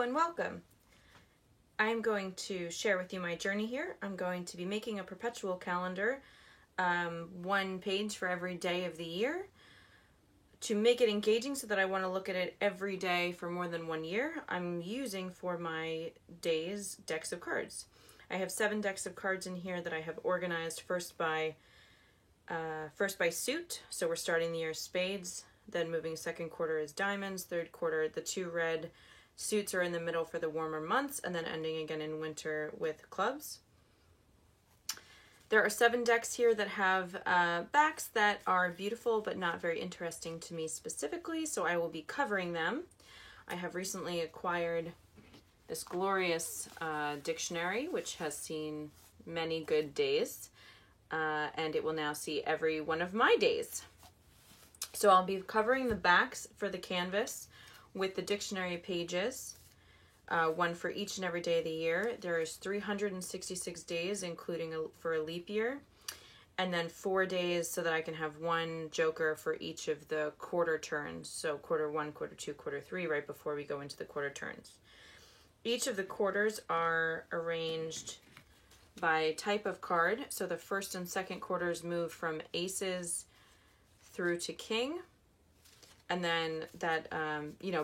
and welcome. I'm going to share with you my journey here. I'm going to be making a perpetual calendar, one page for every day of the year. To make it engaging so that I want to look at it every day for more than 1 year, I'm using for my days decks of cards. I have 7 decks of cards in here that I have organized first by suit. So we're starting the year spades, then moving second quarter is diamonds, third quarter the 2 red suits are in the middle for the warmer months, and then ending again in winter with clubs. There are 7 decks here that have backs that are beautiful but not very interesting to me specifically, so I will be covering them. I have recently acquired this glorious dictionary, which has seen many good days, and it will now see every one of my days. So I'll be covering the backs for the canvas with the dictionary pages, one for each and every day of the year. There's 366 days, including for a leap year, and then 4 days so that I can have one joker for each of the quarter turns. So quarter 1, quarter 2, quarter 3, right before we go into the quarter turns. Each of the quarters are arranged by type of card. So the first and second quarters move from aces through to king, and then that,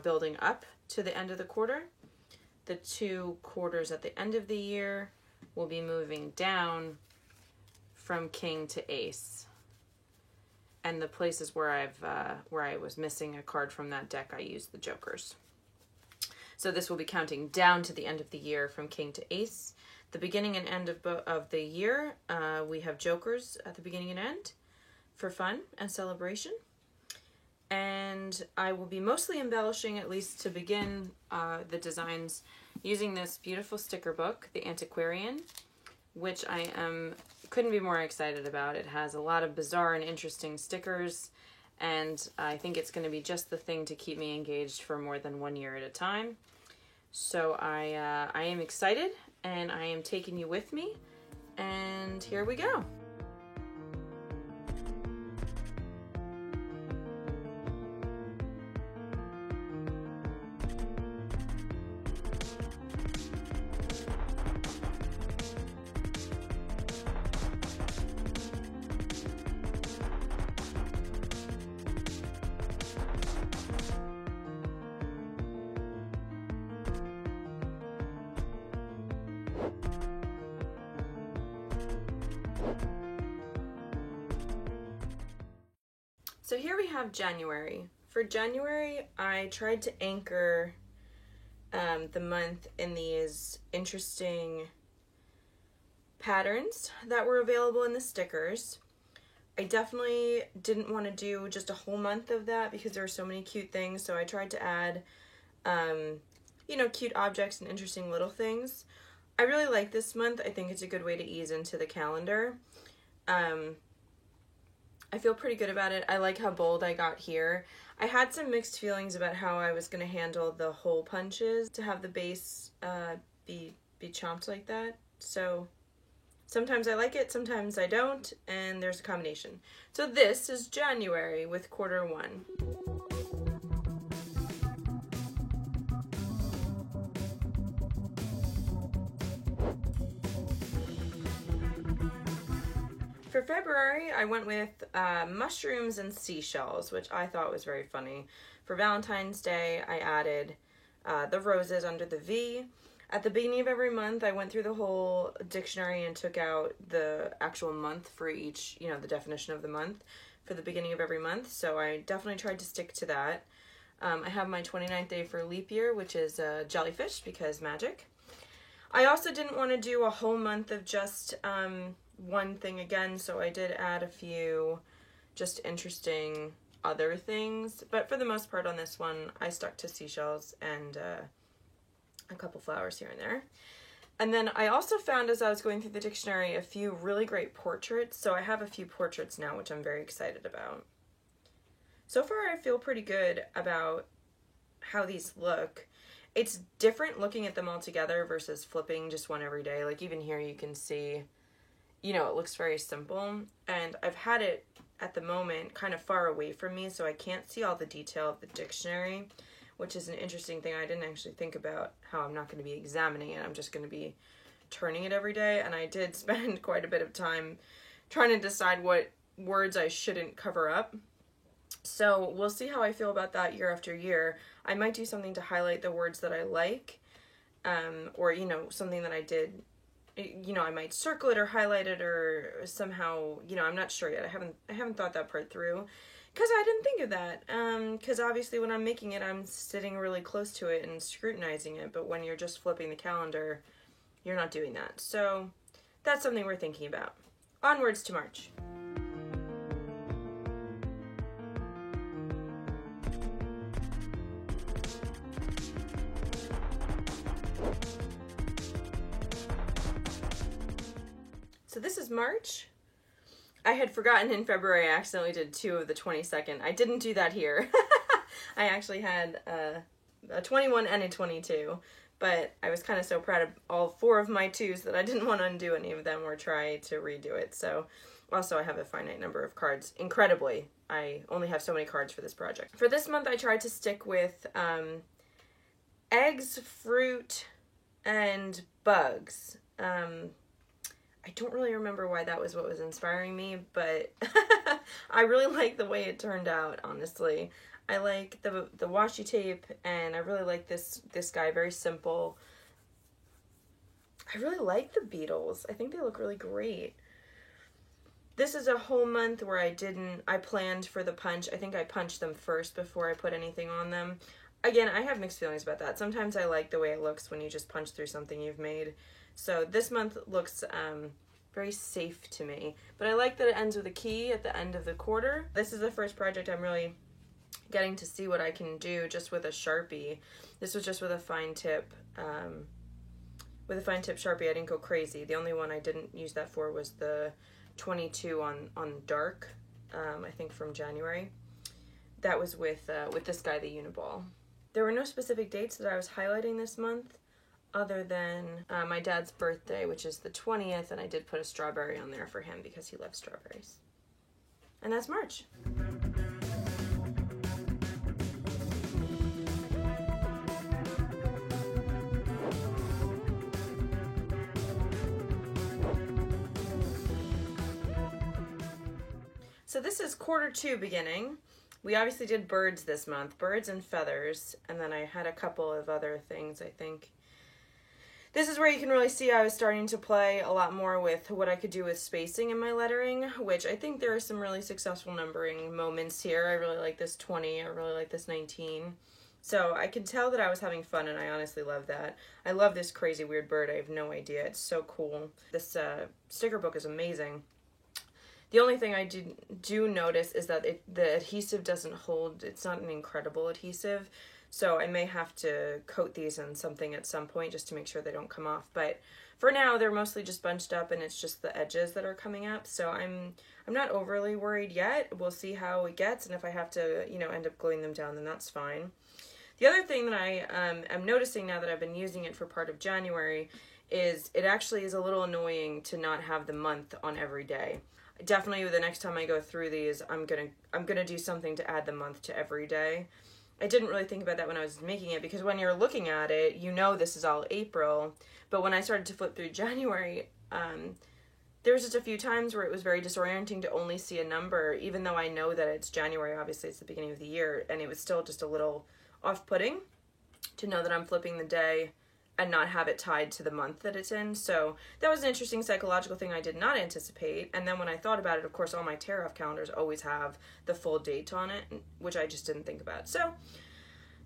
building up to the end of the quarter. The 2 quarters at the end of the year will be moving down from king to ace. And the places where I was missing a card from that deck, I used the jokers. So this will be counting down to the end of the year from king to ace. The beginning and end of the year, we have jokers at the beginning and end for fun and celebration. And I will be mostly embellishing, at least to begin the designs, using this beautiful sticker book, The Antiquarian, which I couldn't be more excited about. It has a lot of bizarre and interesting stickers, and I think it's going to be just the thing to keep me engaged for more than 1 year at a time. So I am excited, and I am taking you with me, and here we go. So here we have January. For January, I tried to anchor the month in these interesting patterns that were available in the stickers. I definitely didn't want to do just a whole month of that because there were so many cute things, so I tried to add, cute objects and interesting little things. I really like this month. I think it's a good way to ease into the calendar. I feel pretty good about it. I like how bold I got here. I had some mixed feelings about how I was going to handle the hole punches to have the base be chomped like that. So sometimes I like it, sometimes I don't, and there's a combination. So this is January with quarter 1. For February, I went with mushrooms and seashells, which I thought was very funny. For Valentine's Day, I added the roses under the V. At the beginning of every month, I went through the whole dictionary and took out the actual month for each, the definition of the month for the beginning of every month. So I definitely tried to stick to that. I have my 29th day for leap year, which is jellyfish because magic. I also didn't want to do a whole month of just one thing again, so I did add a few just interesting other things, but for the most part on this one I stuck to seashells and a couple flowers here and there. And then I also found, as I was going through the dictionary, a few really great portraits, so I have a few portraits now, which I'm very excited about. So far I feel pretty good about how these look. It's different looking at them all together versus flipping just one every day. Like even here you can see, it looks very simple, and I've had it at the moment kind of far away from me, so I can't see all the detail of the dictionary, which is an interesting thing. I didn't actually think about how I'm not going to be examining it. I'm just going to be turning it every day, and I did spend quite a bit of time trying to decide what words I shouldn't cover up. So we'll see how I feel about that year after year. I might do something to highlight the words that I like, or, you know, something that I did, you know, I might circle it or highlight it or somehow, you know, I'm not sure yet. I haven't thought that part through because I didn't think of that. Because obviously when I'm making it, I'm sitting really close to it and scrutinizing it. But when you're just flipping the calendar, you're not doing that. So that's something we're thinking about. Onwards to March. So this is March. I had forgotten in February I accidentally did 2 of the 22nd. I didn't do that here. I actually had a 21 and a 22, but I was kind of so proud of all 4 of my 2s that I didn't want to undo any of them or try to redo it. So also I have a finite number of cards. Incredibly, I only have so many cards for this project. For this month I tried to stick with eggs, fruit, and bugs. I don't really remember why that was what was inspiring me, but I really like the way it turned out, honestly. I like the washi tape, and I really like this guy, very simple. I really like the beetles. I think they look really great. This is a whole month where I planned for the punch. I think I punched them first before I put anything on them. Again, I have mixed feelings about that. Sometimes I like the way it looks when you just punch through something you've made. So this month looks very safe to me. But I like that it ends with a key at the end of the quarter. This is the first project I'm really getting to see what I can do just with a Sharpie. This was just with a fine tip. With a fine tip Sharpie, I didn't go crazy. The only one I didn't use that for was the 22 on dark, I think from January. That was with this guy, the Uniball. There were no specific dates that I was highlighting this month other than my dad's birthday, which is the 20th, and I did put a strawberry on there for him because he loves strawberries. And that's March. So this is quarter 2 beginning. We obviously did birds this month, birds and feathers, and then I had a couple of other things, I think. This is where you can really see I was starting to play a lot more with what I could do with spacing in my lettering, which I think there are some really successful numbering moments here. I really like this 20, I really like this 19. So I can tell that I was having fun, and I honestly love that. I love this crazy weird bird. I have no idea. It's so cool. This sticker book is amazing. The only thing I do notice is that the adhesive doesn't hold. It's not an incredible adhesive, so I may have to coat these in something at some point just to make sure they don't come off. But for now, they're mostly just bunched up, and it's just the edges that are coming up. So I'm not overly worried yet. We'll see how it gets, and if I have to, end up gluing them down, then that's fine. The other thing that I am noticing now that I've been using it for part of January is it actually is a little annoying to not have the month on every day. Definitely the next time I go through these, I'm gonna do something to add the month to every day. I didn't really think about that when I was making it, because when you're looking at it, you know this is all April. But when I started to flip through January, there was just a few times where it was very disorienting to only see a number, even though I know that it's January, obviously it's the beginning of the year, and it was still just a little off-putting to know that I'm flipping the day and not have it tied to the month that it's in. So that was an interesting psychological thing I did not anticipate. And then when I thought about it, of course, all my tear-off calendars always have the full date on it, which I just didn't think about. So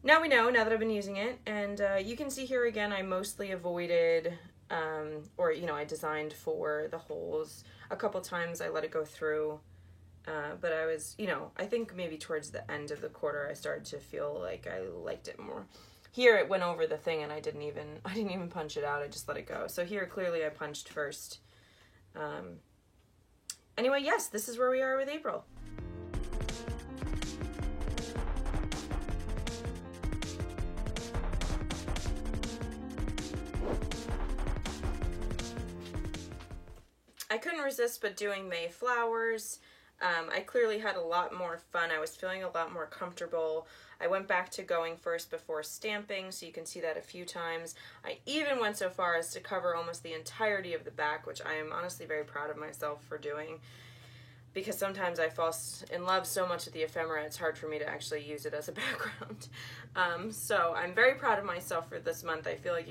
now we know, now that I've been using it. And you can see here again, I mostly avoided, I designed for the holes. A couple times I let it go through. But I was, I think maybe towards the end of the quarter, I started to feel like I liked it more. Here it went over the thing and I didn't even punch it out. I just let it go. So here clearly I punched first. Anyway, yes, this is where we are with April. I couldn't resist but doing May flowers. I clearly had a lot more fun. I was feeling a lot more comfortable. I went back to going first before stamping, so you can see that a few times. I even went so far as to cover almost the entirety of the back, which I am honestly very proud of myself for doing, because sometimes I fall in love so much with the ephemera, it's hard for me to actually use it as a background. So I'm very proud of myself for this month. I feel like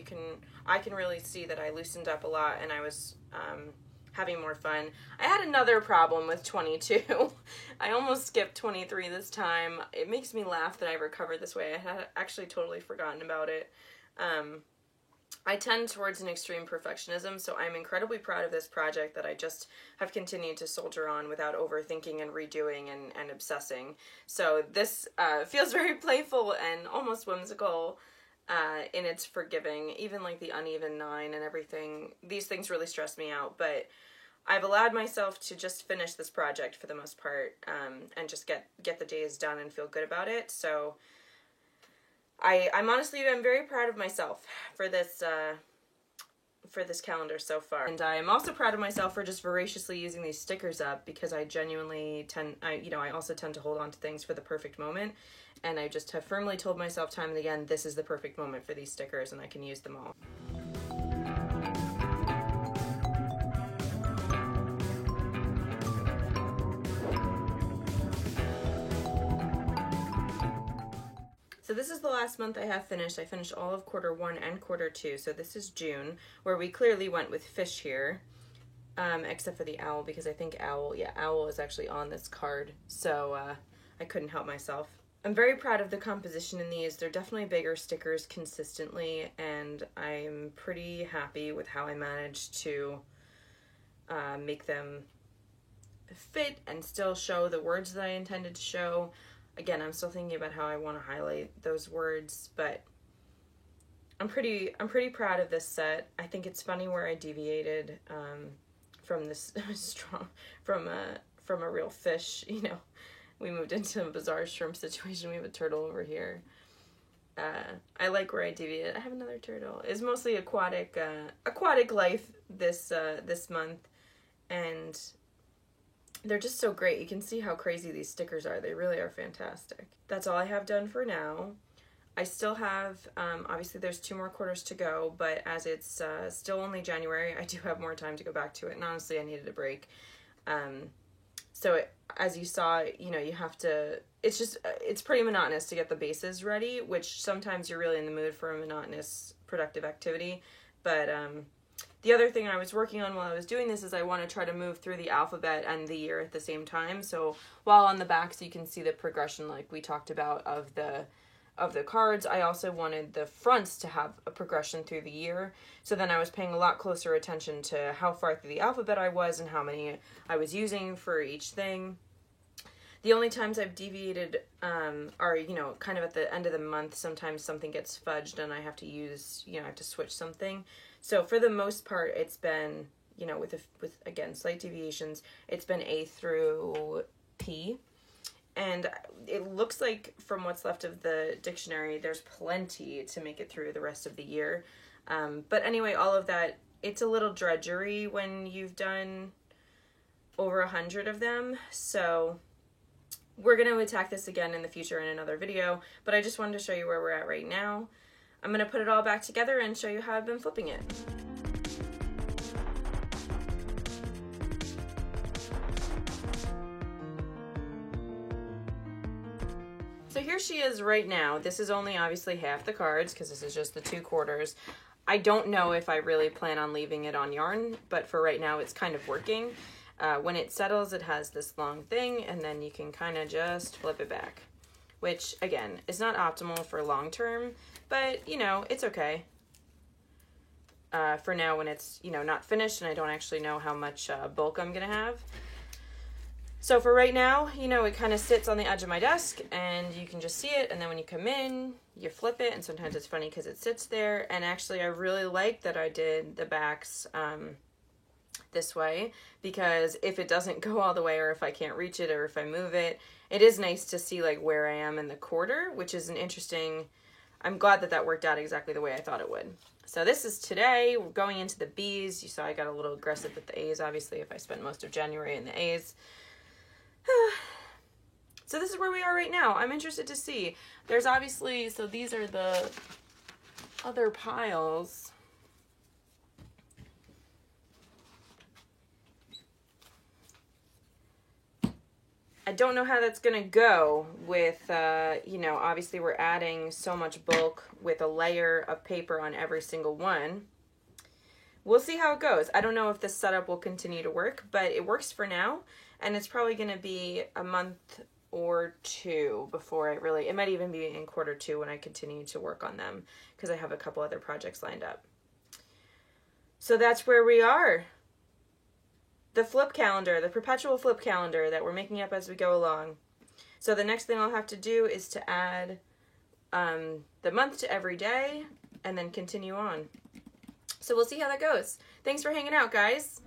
I can really see that I loosened up a lot, and I was having more fun. I had another problem with 22. I almost skipped 23 this time. It makes me laugh that I recovered this way. I had actually totally forgotten about it. I tend towards an extreme perfectionism, so I'm incredibly proud of this project that I just have continued to soldier on without overthinking and redoing and obsessing. So this feels very playful and almost whimsical in its forgiving. Even like the uneven 9 and everything, these things really stress me out, but I've allowed myself to just finish this project for the most part, and just get the days done and feel good about it. So I'm very proud of myself for this calendar so far. And I'm also proud of myself for just voraciously using these stickers up, because I genuinely I also tend to hold on to things for the perfect moment, and I just have firmly told myself time and again, this is the perfect moment for these stickers and I can use them all. So this is the last month I have finished. I finished all of quarter 1 and quarter 2. So this is June, where we clearly went with fish here, except for the owl, because I think owl is actually on this card. So I couldn't help myself. I'm very proud of the composition in these. They're definitely bigger stickers consistently, and I'm pretty happy with how I managed to make them fit and still show the words that I intended to show. Again, I'm still thinking about how I want to highlight those words, but I'm pretty proud of this set. I think it's funny where I deviated from this from a real fish. You know, we moved into a bizarre shrimp situation. We have a turtle over here. I like where I deviated. I have another turtle. It's mostly aquatic life this month, and they're just so great. You can see how crazy these stickers are. They really are fantastic. That's all I have done for now. I still have, obviously there's 2 more quarters to go, but as it's still only January, I do have more time to go back to it, and honestly I needed a break. As you saw, you have to, it's pretty monotonous to get the bases ready, which sometimes you're really in the mood for a monotonous, productive activity, but the other thing I was working on while I was doing this is I want to try to move through the alphabet and the year at the same time. So while on the back, so you can see the progression like we talked about of the cards, I also wanted the fronts to have a progression through the year. So then I was paying a lot closer attention to how far through the alphabet I was and how many I was using for each thing. The only times I've deviated are, kind of at the end of the month. Sometimes something gets fudged and I have to use, I have to switch something. So for the most part, it's been, with again, slight deviations, it's been A through P. And it looks like from what's left of the dictionary, there's plenty to make it through the rest of the year. But anyway, all of that, it's a little drudgery when you've done over 100 of them. So we're going to attack this again in the future in another video, but I just wanted to show you where we're at right now. I'm going to put it all back together and show you how I've been flipping it. So here she is right now. This is only obviously half the cards because this is just the 2 quarters. I don't know if I really plan on leaving it on yarn, but for right now it's kind of working. When it settles, it has this long thing, and then you can kind of just flip it back, which again is not optimal for long term, but it's okay. For now when it's, not finished and I don't actually know how much bulk I'm gonna have. So for right now, it kind of sits on the edge of my desk and you can just see it, and then when you come in, you flip it, and sometimes it's funny because it sits there. And actually I really like that I did the backs this way, because if it doesn't go all the way, or if I can't reach it, or if I move it, it is nice to see like where I am in the quarter, which is an interesting, I'm glad that that worked out exactly the way I thought it would. So this is today. We're going into the B's. You saw I got a little aggressive with the A's, obviously, if I spent most of January in the A's. So this is where we are right now. I'm interested to see. There's obviously, so these are the other piles. I don't know how that's going to go with, you know, obviously we're adding so much bulk with a layer of paper on every single one. We'll see how it goes. I don't know if this setup will continue to work, but it works for now. And it's probably going to be a month or two before it might even be in quarter 2 when I continue to work on them because I have a couple other projects lined up. So that's where we are. The flip calendar, the perpetual flip calendar that we're making up as we go along. So the next thing I'll have to do is to add the month to every day and then continue on. So we'll see how that goes. Thanks for hanging out, guys.